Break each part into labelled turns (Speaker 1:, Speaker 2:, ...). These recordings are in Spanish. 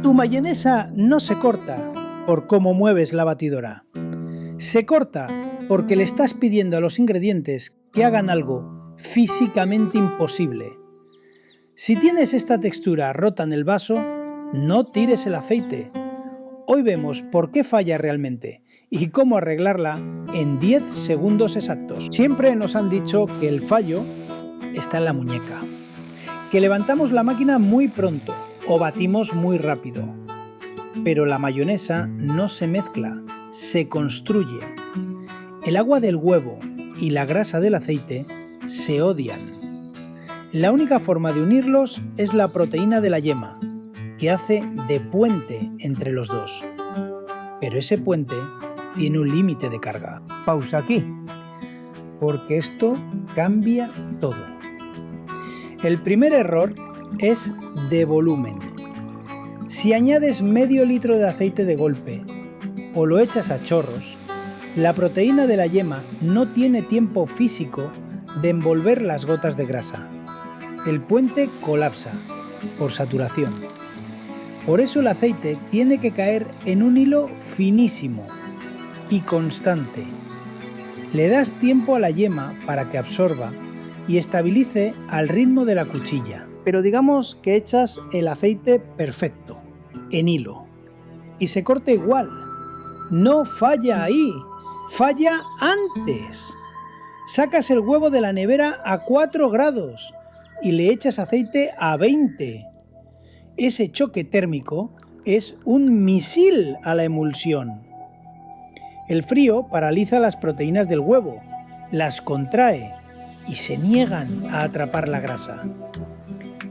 Speaker 1: Tu mayonesa no se corta por cómo mueves la batidora. Se corta porque le estás pidiendo a los ingredientes que hagan algo físicamente imposible. Si tienes esta textura rota en el vaso, no tires el aceite. Hoy vemos por qué falla realmente y cómo arreglarla en 10 segundos exactos. Siempre nos han dicho que el fallo está en la muñeca, que levantamos la máquina muy pronto o batimos muy rápido. Pero la mayonesa no se mezcla, se construye. El agua del huevo y la grasa del aceite se odian. La única forma de unirlos es la proteína de la yema, que hace de puente entre los dos. Pero ese puente tiene un límite de carga. Pausa aquí, porque esto cambia todo. El primer error es de volumen. Si añades medio litro de aceite de golpe o lo echas a chorros, la proteína de la yema no tiene tiempo físico de envolver las gotas de grasa. El puente colapsa por saturación. Por eso el aceite tiene que caer en un hilo finísimo y constante. Le das tiempo a la yema para que absorba y estabilice al ritmo de la cuchilla. Pero digamos que echas el aceite perfecto, en hilo, y se corta igual. No falla ahí, falla antes. Sacas el huevo de la nevera a 4 grados y le echas aceite a 20. Ese choque térmico es un misil a la emulsión. El frío paraliza las proteínas del huevo, las contrae y se niegan a atrapar la grasa.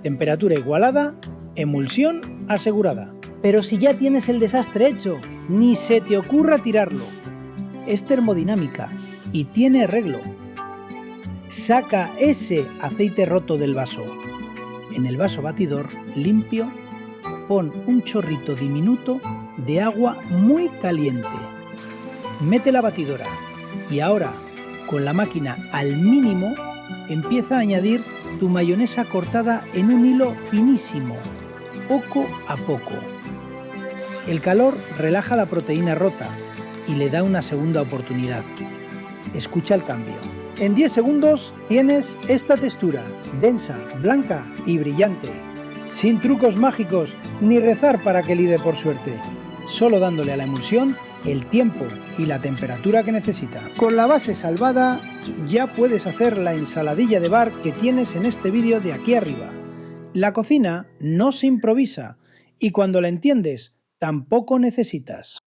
Speaker 1: Temperatura igualada, emulsión asegurada. Pero si ya tienes el desastre hecho, ni se te ocurra tirarlo. Es termodinámica y tiene arreglo. Saca ese aceite roto del vaso. En el vaso batidor limpio, pon un chorrito diminuto de agua muy caliente. Mete la batidora y ahora, con la máquina al mínimo, empieza a añadir tu mayonesa cortada en un hilo finísimo, poco a poco. El calor relaja la proteína rota y le da una segunda oportunidad. Escucha el cambio. En 10 segundos tienes esta textura, densa, blanca y brillante. Sin trucos mágicos ni rezar para que lide por suerte. Solo dándole a la emulsión el tiempo y la temperatura que necesita. Con la base salvada ya puedes hacer la ensaladilla de bar que tienes en este vídeo de aquí arriba. La cocina no se improvisa y cuando la entiendes tampoco necesitas.